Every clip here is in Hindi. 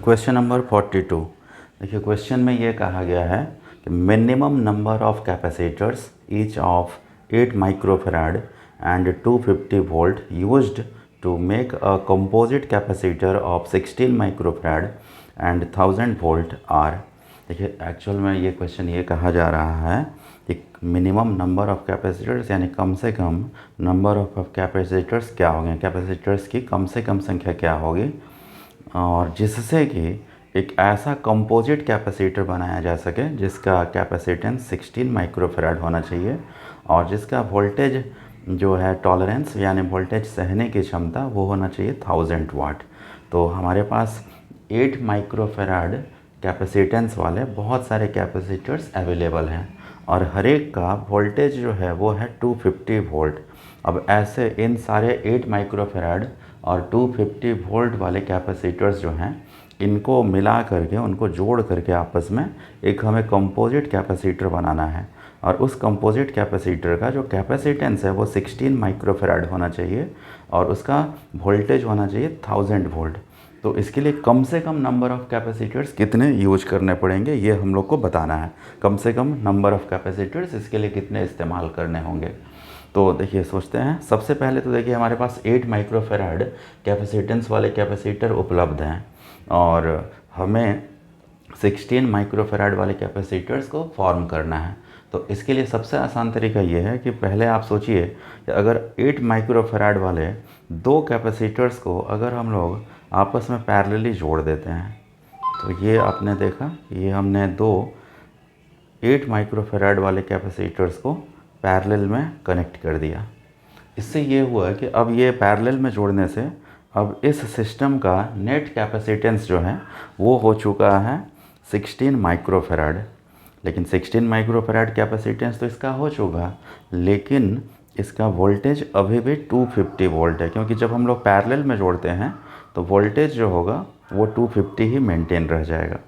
Question number 42। देखिए क्वेश्चन में ये कहा गया है कि minimum number of capacitors each of 8 microfarad and 250 volt used to make a composite capacitor of 16 microfarad and 1000 volt are. देखिए एक्चुअल में ये क्वेश्चन ये कहा जा रहा है कि मिनिमम नंबर ऑफ कैपेसिटर्स यानी कम से कम नंबर ऑफ कैपेसिटर्स क्या होंगे, कैपेसिटर्स की कम से कम संख्या क्या होगी, और जिससे कि एक ऐसा कंपोजिट कैपेसिटर बनाया जा सके जिसका कैपेसिटेंस 16 माइक्रोफैराड होना चाहिए और जिसका वोल्टेज जो है टॉलरेंस यानी वोल्टेज सहने की क्षमता वो होना चाहिए 1000 वाट। तो हमारे पास 8 माइक्रोफैराड कैपेसिटेंस वाले बहुत सारे कैपेसिटर्स अवेलेबल हैं और हर एक का वोल्टेज जो है वो है 250 वोल्ट। अब ऐसे इन सारे 8 माइक्रोफैराड और 250 वोल्ट वाले कैपेसिटर्स जो हैं इनको मिला करके उनको जोड़ करके आपस में एक हमें कंपोजिट कैपेसिटर बनाना है और उस कंपोजिट कैपेसिटर का जो कैपेसिटेंस है वो 16 माइक्रोफैराड होना चाहिए और उसका वोल्टेज होना चाहिए 1000 वोल्ट। तो इसके लिए कम से कम नंबर ऑफ़ कैपेसिटर्स कितने यूज करने पड़ेंगे ये हम लोग को बताना है। कम से कम नंबर ऑफ़ कैपेसिटर्स इसके लिए कितने इस्तेमाल करने होंगे। तो देखिए सोचते हैं, सबसे पहले तो देखिए हमारे पास 8 माइक्रोफैराड कैपेसिटेंस वाले कैपेसिटर उपलब्ध हैं और हमें 16 माइक्रोफैराड वाले कैपेसिटर्स को फॉर्म करना है। तो इसके लिए सबसे आसान तरीका ये है कि पहले आप सोचिए कि अगर 8 माइक्रोफैराड वाले दो कैपेसिटर्स को अगर हम लोग आपस में पैरेलली जोड़ देते हैं, तो ये आपने देखा ये हमने दो 8 माइक्रोफैराड वाले कैपेसिटर्स को पैरेलल में कनेक्ट कर दिया। इससे ये हुआ कि अब ये पैरेलल में जोड़ने से अब इस सिस्टम का नेट कैपेसिटेंस जो है वो हो चुका है 16 माइक्रोफैराड। लेकिन 16 माइक्रोफैराड कैपेसिटेंस तो इसका हो चुका, लेकिन इसका वोल्टेज अभी भी 250 वोल्ट है, क्योंकि जब हम लोग पैरेलल में जोड़ते हैं तो वोल्टेज जो होगा वो 250 ही मेंटेन रह जाएगा।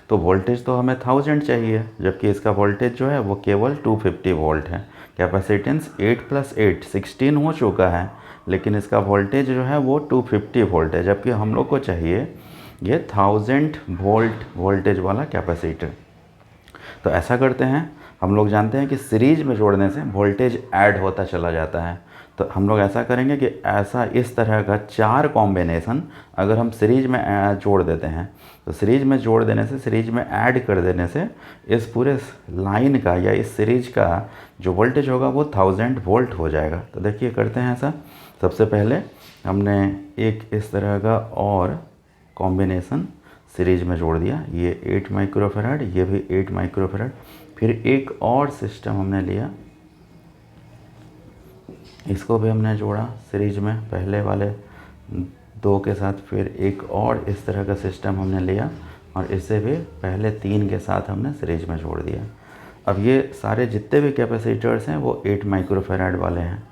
तो वोल्टेज तो हमें 1000 चाहिए, जबकि इसका वोल्टेज जो है वो केवल 250 वोल्ट है। कैपेसिटेंस 8 + 8 16 हो चुका है, लेकिन इसका वोल्टेज जो है वो 250 वोल्ट है, जबकि हम लोग को चाहिए ये 1000 वोल्ट वोल्टेज वाला कैपेसिटर। तो ऐसा करते हैं, हम लोग जानते हैं कि सीरीज में जोड़ने से वोल्टेज ऐड होता चला जाता है। तो हम लोग ऐसा करेंगे कि ऐसा इस तरह का 4 कॉम्बिनेशन अगर हम सीरीज में जोड़ देते हैं तो सीरीज में जोड़ देने से, सीरीज में ऐड कर देने से इस पूरे लाइन का या इस सीरीज का जो वोल्टेज होगा वो 1000 वोल्ट हो जाएगा। तो देखिए करते हैं ऐसा। सबसे पहले हमने एक इस तरह का और कॉम्बिनेशन सीरीज में जोड़ दिया, ये 8 माइक्रोफैराड, ये भी 8 माइक्रोफैराड। फिर एक और सिस्टम हमने लिया, इसको भी हमने जोड़ा सीरीज में पहले वाले दो के साथ। फिर एक और इस तरह का सिस्टम हमने लिया और इसे भी पहले 3 के साथ हमने सीरीज में जोड़ दिया। अब ये सारे जितने भी कैपेसिटर्स हैं वो 8 माइक्रोफैराड वाले हैं।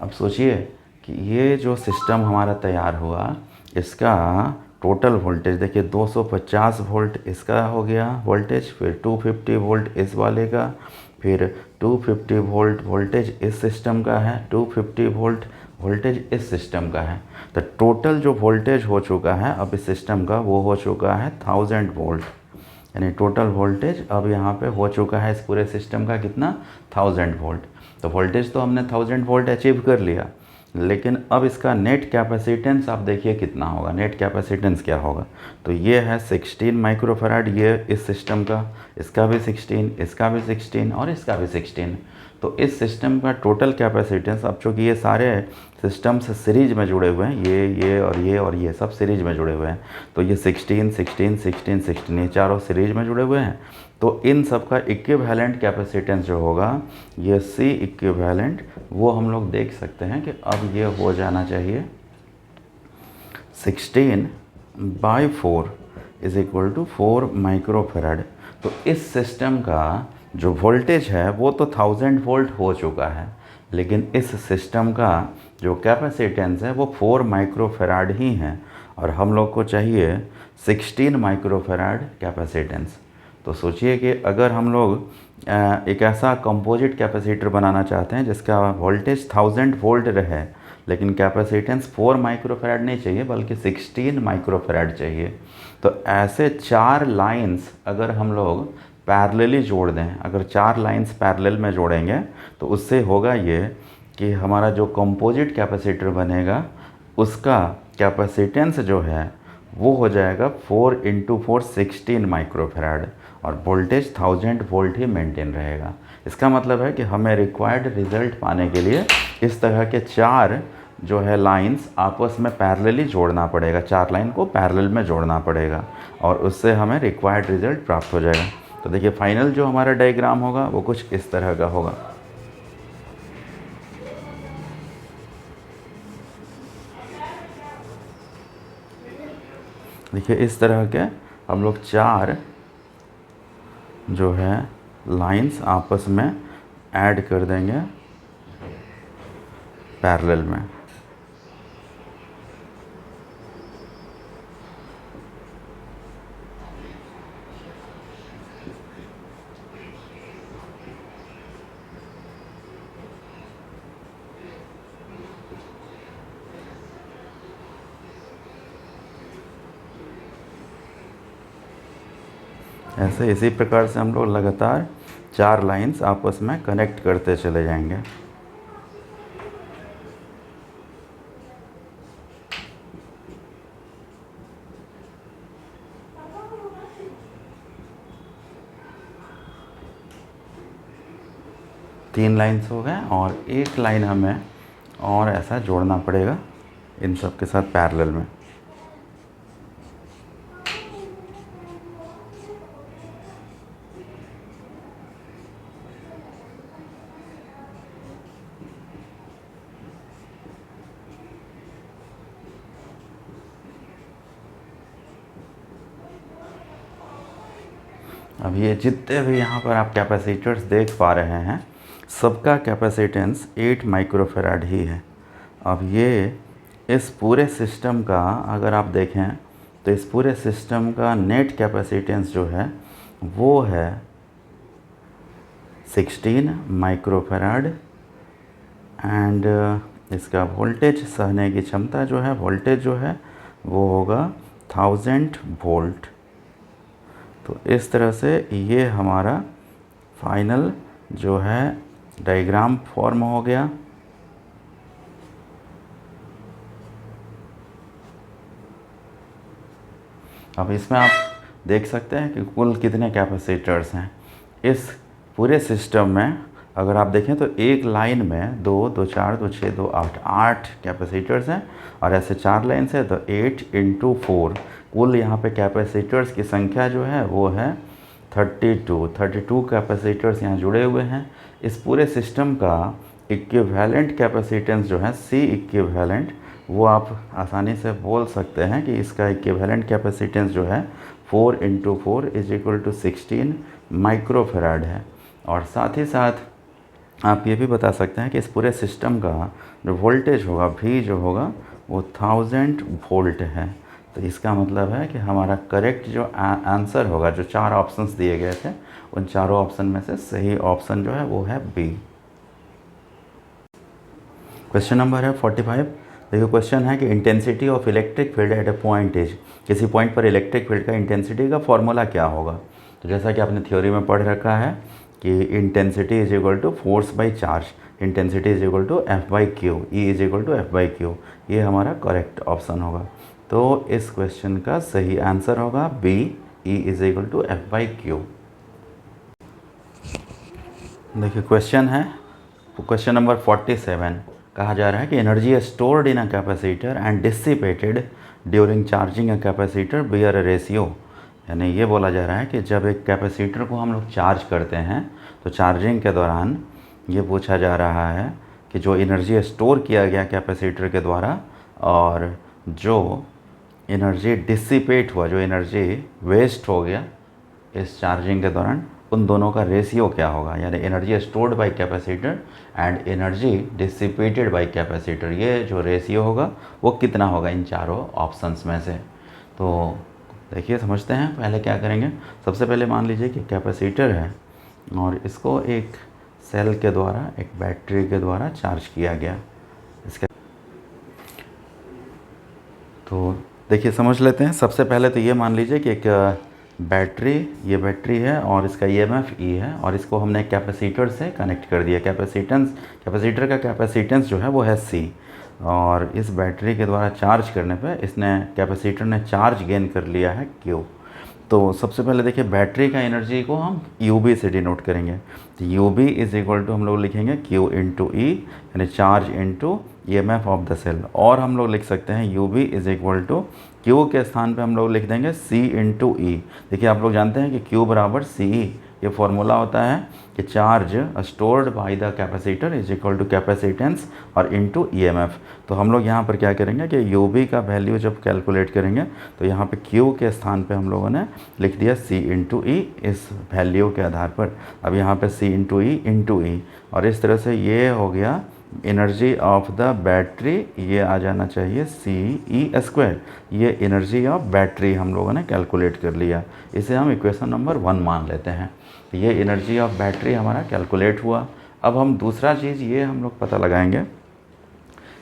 अब सोचिए कि ये जो सिस्टम हमारा तैयार हुआ इसका टोटल वोल्टेज देखिए 250 वोल्ट इसका हो गया वोल्टेज, फिर 250 वोल्ट इस वाले का, फिर 250 वोल्ट वोल्टेज इस सिस्टम का है, 250 वोल्ट वोल्टेज इस सिस्टम का है। तो टोटल जो वोल्टेज हो चुका है अब इस सिस्टम का वो हो चुका है 1000 वोल्ट, यानी टोटल वोल्टेज अब यहाँ पे हो चुका है इस पूरे सिस्टम का कितना 1000 वोल्ट। तो वोल्टेज तो हमने 1000 वोल्ट अचीव कर लिया, लेकिन अब इसका नेट कैपेसिटेंस आप देखिए कितना होगा। नेट कैपेसिटेंस क्या होगा, तो ये है 16 माइक्रोफैराड, ये इस सिस्टम का, इसका भी 16, इसका भी 16 और इसका भी 16। तो इस सिस्टम का टोटल कैपेसिटेंस, अब चूँकि ये सारे सिस्टम से सीरीज में जुड़े हुए हैं, ये और ये सब सीरीज में जुड़े हुए हैं, तो ये 16 16 16 16 ये चारों सीरीज में जुड़े हुए हैं। तो इन सब का इक्विवेलेंट कैपेसिटेंस जो होगा ये C इक्विवेलेंट, वो हम लोग देख सकते हैं कि अब ये हो जाना चाहिए 16/4 = 4 माइक्रोफैराड। तो इस सिस्टम का जो वोल्टेज है वो तो 1000 वोल्ट हो चुका है, लेकिन इस सिस्टम का जो कैपेसिटेंस है वो 4 माइक्रोफैराड ही है और हम लोग को चाहिए 16 माइक्रोफैराड कैपेसिटेंस। तो सोचिए कि अगर हम लोग एक ऐसा कंपोजिट कैपेसिटर बनाना चाहते हैं जिसका वोल्टेज 1000 वोल्ट रहे, लेकिन कैपेसिटेंस 4 माइक्रोफैराड नहीं चाहिए बल्कि 16 माइक्रोफैराड चाहिए। तो ऐसे 4 लाइंस अगर हम लोग पैरेलली जोड़ दें, अगर 4 लाइंस पैरेलल में जोड़ेंगे तो उससे होगा ये कि हमारा जो कंपोजिट कैपेसिटर बनेगा उसका कैपेसिटेंस जो है वो हो जाएगा 4 × 4 16 माइक्रोफैराड और वोल्टेज 1000 वोल्ट ही मेंटेन रहेगा। इसका मतलब है कि हमें रिक्वायर्ड रिज़ल्ट पाने के लिए इस तरह के 4 जो है लाइंस आपस में पैरेलली जोड़ना पड़ेगा, 4 लाइन को पैरेलल में जोड़ना पड़ेगा और उससे हमें रिक्वायर्ड रिज़ल्ट प्राप्त हो जाएगा। तो देखिए फाइनल जो हमारा डायग्राम होगा वो कुछ इस तरह का होगा। देखिए इस तरह के हम लोग 4 जो है लाइंस आपस में ऐड कर देंगे पैरेलल में। ऐसे इसी प्रकार से हम लोग लगातार 4 लाइंस आपस में कनेक्ट करते चले जाएंगे। तीन लाइंस हो गए और एक लाइन हमें और ऐसा जोड़ना पड़ेगा इन सब के साथ पैरेलल में। अब ये जितने भी यहाँ पर आप कैपेसिटर्स देख पा रहे हैं सबका कैपेसिटेंस 8 माइक्रोफैराड ही है। अब ये इस पूरे सिस्टम का अगर आप देखें तो इस पूरे सिस्टम का नेट कैपेसिटेंस जो है वो है 16 माइक्रोफैराड एंड इसका वोल्टेज सहने की क्षमता जो है वोल्टेज जो है वो होगा 1000 वोल्ट। तो इस तरह से ये हमारा फाइनल जो है डायग्राम फॉर्म हो गया। अब इसमें आप देख सकते हैं कि कुल कितने कैपेसिटर्स हैं इस पूरे सिस्टम में। अगर आप देखें तो एक लाइन में 2, 2, 4, 2, 6, 2, 8 8 कैपेसिटर्स हैं और ऐसे 4 लाइन से तो 8 × 4 कुल यहाँ पे कैपेसिटर्स की संख्या जो है वो है 32 कैपेसिटर्स यहाँ जुड़े हुए हैं। इस पूरे सिस्टम का इक्विवेलेंट कैपेसिटेंस जो है C इक्विवेलेंट वो आप आसानी से बोल सकते हैं कि इसका इक्विवेलेंट कैपेसिटेंस जो है 4 × 4 = 16 माइक्रोफैराड है। और साथ ही साथ आप ये भी बता सकते हैं कि इस पूरे सिस्टम का जो वोल्टेज होगा V जो होगा वो 1000 वोल्ट है। तो इसका मतलब है कि हमारा करेक्ट जो आंसर होगा, जो 4 ऑप्शंस दिए गए थे उन चारों ऑप्शन में से सही ऑप्शन जो है वो है बी। क्वेश्चन नंबर है 45। देखिए क्वेश्चन है कि intensity of electric field at A point is, किसी पॉइंट पर इलेक्ट्रिक फील्ड का इंटेंसिटी का फॉर्मूला क्या होगा। तो जैसा कि आपने थ्योरी में पढ़ रखा है कि intensity is equal to force by charge, intensity is equal to F/Q, E is equal to F/Q। ये हमारा करेक्ट ऑप्शन होगा। तो इस क्वेश्चन का सही आंसर होगा B, E is equal to F/Q। देखिए क्वेश्चन है क्वेश्चन नंबर 47। कहा जा रहा है कि energy stored in a capacitor and dissipated during charging a capacitor bear a ratio. यानी ये बोला जा रहा है कि जब एक कैपेसिटर को हम लोग चार्ज करते हैं तो चार्जिंग के दौरान ये पूछा जा रहा है कि जो एनर्जी स्टोर किया गया कैपेसिटर के द्वारा और जो एनर्जी डिसिपेट हुआ, जो एनर्जी वेस्ट हो गया इस चार्जिंग के दौरान, उन दोनों का रेशियो क्या होगा। यानी energy stored by capacitor and energy dissipated by capacitor, ये जो रेशियो होगा वो कितना होगा इन चारों ऑप्शंस में से। तो देखिए समझते हैं। पहले क्या करेंगे, सबसे पहले मान लीजिए कि कैपेसिटर है और इसको एक सेल के द्वारा, एक बैटरी के द्वारा चार्ज किया गया। इसके तो देखिए समझ लेते हैं। सबसे पहले तो ये मान लीजिए कि एक बैटरी, ये बैटरी है और इसका ईएमएफ ई है और इसको हमने कैपेसिटर से कनेक्ट कर दिया। कैपेसिटर का कैपेसिटेंस जो है वो है सी, और इस बैटरी के द्वारा चार्ज करने पे कैपेसिटर ने चार्ज गेन कर लिया है क्यू। तो सबसे पहले देखिए बैटरी का एनर्जी को हम यू बी से डिनोट करेंगे। तो U B is equal to हम लोग लिखेंगे क्यू इंटू ई, यानी charge into E M F of the cell. और हम लोग लिख सकते हैं U B is equal to Q के स्थान पे हम लोग लिख देंगे सी इंटू ई। देखिए आप लोग जानते हैं कि क्यू बराबर सी ई, ये फॉर्मूला होता है कि charge stored by the capacitor is equal to capacitance और इनटू ईएमएफ। तो हम लोग यहाँ पर क्या करेंगे कि यू बी का वैल्यू जब कैलकुलेट करेंगे तो यहाँ पे क्यू के स्थान पे हम लोगों ने लिख दिया सी इंटू ई इस वैल्यू के आधार पर। अब यहाँ पे सी इंटू ई और इस तरह से ये हो गया एनर्जी ऑफ द बैटरी, ये आ जाना चाहिए सी ई स्क्वायर। ये एनर्जी ऑफ बैटरी हम लोगों ने कैलकुलेट कर लिया, इसे हम इक्वेशन नंबर 1 मान लेते हैं। ये एनर्जी ऑफ बैटरी हमारा कैलकुलेट हुआ। अब हम दूसरा चीज़ ये हम लोग पता लगाएंगे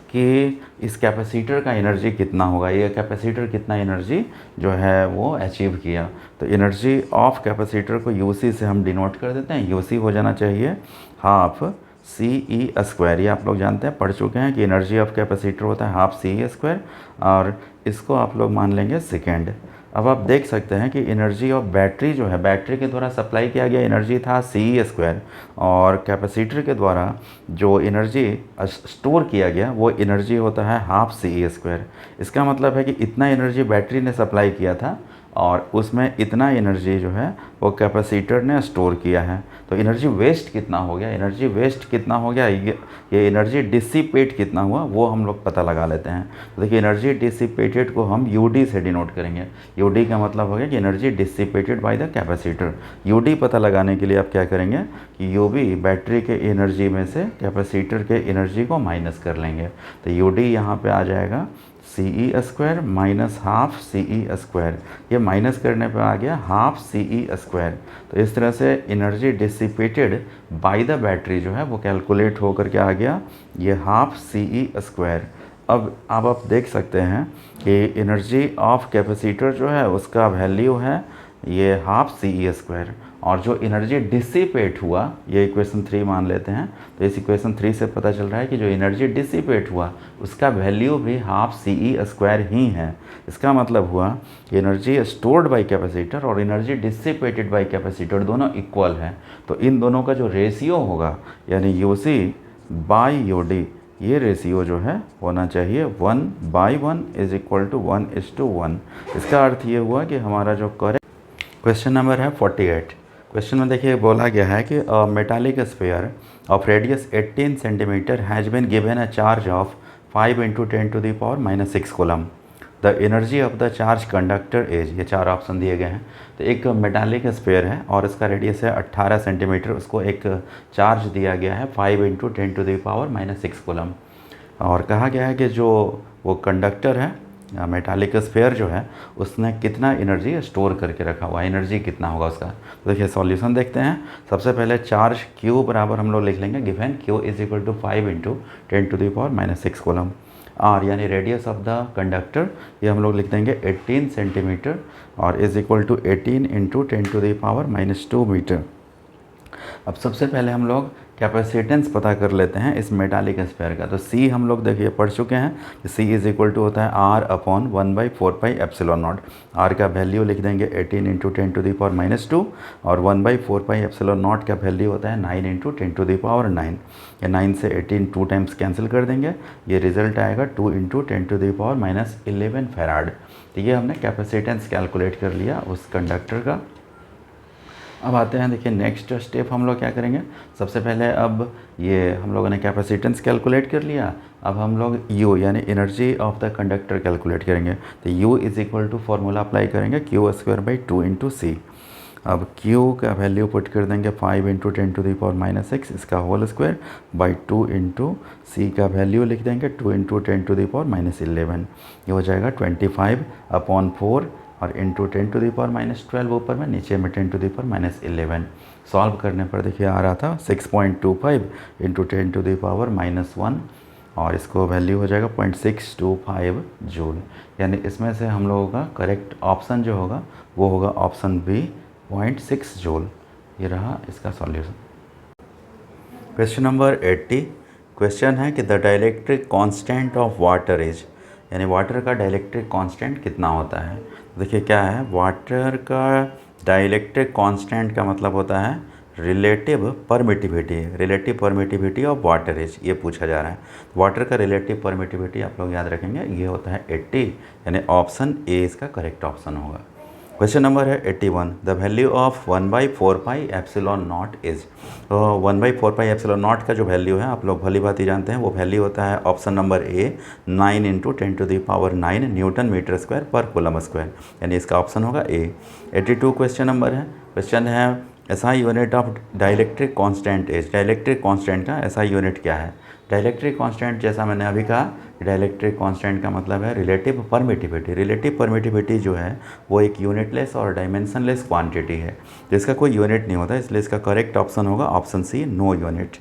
कि इस कैपेसिटर का एनर्जी कितना होगा, ये कैपेसिटर कितना एनर्जी जो है वो अचीव किया। तो एनर्जी ऑफ कैपेसिटर को यूसी से हम डिनोट कर देते हैं। यूसी हो जाना चाहिए हाफ सी ई स्क्वायर। ये आप लोग जानते हैं, पढ़ चुके हैं कि एनर्जी ऑफ कैपेसिटर होता है हाफ सी ई स्क्वायर, और इसको आप लोग मान लेंगे सेकेंड। अब आप देख सकते हैं कि एनर्जी ऑफ बैटरी जो है, बैटरी के द्वारा सप्लाई किया गया एनर्जी था सी ई स्क्वायर, और कैपेसिटर के द्वारा जो एनर्जी स्टोर किया गया वो एनर्जी होता है हाफ सी ई स्क्वायर। इसका मतलब है कि इतना एनर्जी बैटरी ने सप्लाई किया था और उसमें इतना एनर्जी जो है वो कैपेसिटर ने स्टोर किया है। तो एनर्जी वेस्ट कितना हो गया, एनर्जी वेस्ट कितना हो गया, ये एनर्जी डिसिपेट कितना हुआ वो हम लोग पता लगा लेते हैं। तो देखिए एनर्जी डिसिपेटेड को हम यूडी से डिनोट करेंगे। यूडी का मतलब हो गया कि energy dissipated by the capacitor. UD पता लगाने के लिए आप क्या करेंगे कि यूबी बैटरी के एनर्जी में से कैपेसिटर के एनर्जी को माइनस कर लेंगे। तो यूडी यहाँ पे आ जाएगा सी E square minus half C E square. ये माइनस करने पे आ गया हाफ सी ई स्क्वायर। तो इस तरह से energy dissipated by the battery जो है वो कैलकुलेट होकर के आ गया ये हाफ सी ई स्क्वायर। अब आप देख सकते हैं कि एनर्जी ऑफ कैपेसिटर जो है उसका वैल्यू है ये हाफ सी ई स्क्वायर, और जो एनर्जी डिसिपेट हुआ ये इक्वेशन 3 मान लेते हैं। तो इस इक्वेशन 3 से पता चल रहा है कि जो एनर्जी डिसिपेट हुआ उसका वैल्यू भी हाफ सी ई स्क्वायर ही है। इसका मतलब हुआ कि एनर्जी स्टोर्ड बाय कैपेसिटर और एनर्जी डिसिपेटेड बाय कैपेसिटर दोनों इक्वल हैं। तो इन दोनों का जो रेशियो होगा यानी U C by U D, ये रेशियो जो है होना चाहिए 1/1 इज इक्वल टू 1:1। इसका अर्थ ये हुआ कि हमारा जो करेक्ट क्वेश्चन नंबर है 48। क्वेश्चन में देखिए बोला गया है कि metallic sphere of radius 18 centimetre has been given a charge of 5 × 10⁻⁶ coulomb. The energy of the charge conductor is, ये 4 ऑप्शन दिए गए हैं। तो एक मेटालिक स्फीयर है और इसका रेडियस है 18 सेंटीमीटर, उसको एक चार्ज दिया गया है 5 × 10⁻⁶ कूलम। और कहा गया है कि जो वो कंडक्टर है मेटालिक स्फीयर जो है उसने कितना एनर्जी स्टोर करके रखा हुआ है, एनर्जी कितना होगा उसका। तो देखिए सॉल्यूशन देखते हैं। सबसे पहले चार्ज Q बराबर हम लोग लिख लेंगे given Q is equal to 5 × 10⁻⁶ कूलम। R यानी रेडियस ऑफ द कंडक्टर, ये हम लोग लिख देंगे 18 सेंटीमीटर और इज इक्वल टू 18 × 10⁻⁻² मीटर। अब सबसे पहले हम लोग कैपेसिटेंस पता कर लेते हैं इस मेटालिक स्फीयर का। तो C हम लोग देखिए पढ़ चुके हैं कि C इज इक्वल टू होता है R/1/4πε0। R का वैल्यू लिख देंगे 18 × 10⁻⁻² और 1/4πε0 का वैल्यू होता है 9 × 10⁻9। या 9 से 18 2 टाइम्स कैंसिल कर देंगे, ये रिजल्ट आएगा 2 × 10⁻11 फैराड। तो ये हमने कैपेसिटेंस कैलकुलेट कर लिया उस कंडक्टर का। अब आते हैं, देखिए नेक्स्ट स्टेप हम लोग क्या करेंगे। सबसे पहले अब ये हम लोगों ने कैपेसिटेंस कैलकुलेट कर लिया, अब हम लोग U यानी energy of the conductor calculate करेंगे। तो U is equal to formula apply करेंगे Q²/2 × C। अब Q का वैल्यू पुट कर देंगे 5 × 10⁻⁶ इसका होल स्क्वायर बाई 2 × C का वैल्यू लिख देंगे 2 × 10⁻11। ये हो जाएगा 25/4 और इंटू 10⁻12 ऊपर में, नीचे में 10⁻11। सॉल्व करने पर देखिए आ रहा था 6.25 × 10⁻⁻1 और इसको वैल्यू हो जाएगा 0.625 जूल। यानी इसमें से हम लोगों का करेक्ट ऑप्शन जो होगा वो होगा ऑप्शन बी 0.6 जूल। ये रहा इसका सॉल्यूशन। क्वेश्चन नंबर 80 क्वेश्चन है कि the dielectric constant of water is, यानी वाटर का डाइलेक्ट्रिक कांस्टेंट कितना होता है। देखिए क्या है, वाटर का डाइलेक्ट्रिक कांस्टेंट का मतलब होता है relative permittivity of water is, ये पूछा जा रहा है। वाटर का रिलेटिव परमिटिविटी आप लोग याद रखेंगे, ये होता है 80, यानी ऑप्शन ए इसका करेक्ट ऑप्शन होगा। क्वेश्चन नंबर है 81 the value of 1/4 epsilon not is. 1/4 epsilon not का जो वैल्यू है आप लोग भली बात ही जानते हैं, वो वैल्यू होता है option number A 9 × 10⁹ newton metre square पर कूलम स्क्वायर, यानी इसका ऑप्शन होगा ए। 82 क्वेश्चन नंबर है, क्वेश्चन है SI unit of dielectric constant is. Dielectric constant का एसआई यूनिट क्या है। डाइलेक्ट्रिक कांस्टेंट जैसा मैंने अभी कहा, डाइलेक्ट्रिक कांस्टेंट का मतलब है रिलेटिव परमिटिविटी। रिलेटिव परमिटिविटी जो है वो एक यूनिटलेस और डायमेंशनलेस क्वांटिटी है जिसका कोई यूनिट नहीं होता, इसलिए इसका करेक्ट ऑप्शन होगा ऑप्शन सी नो यूनिट।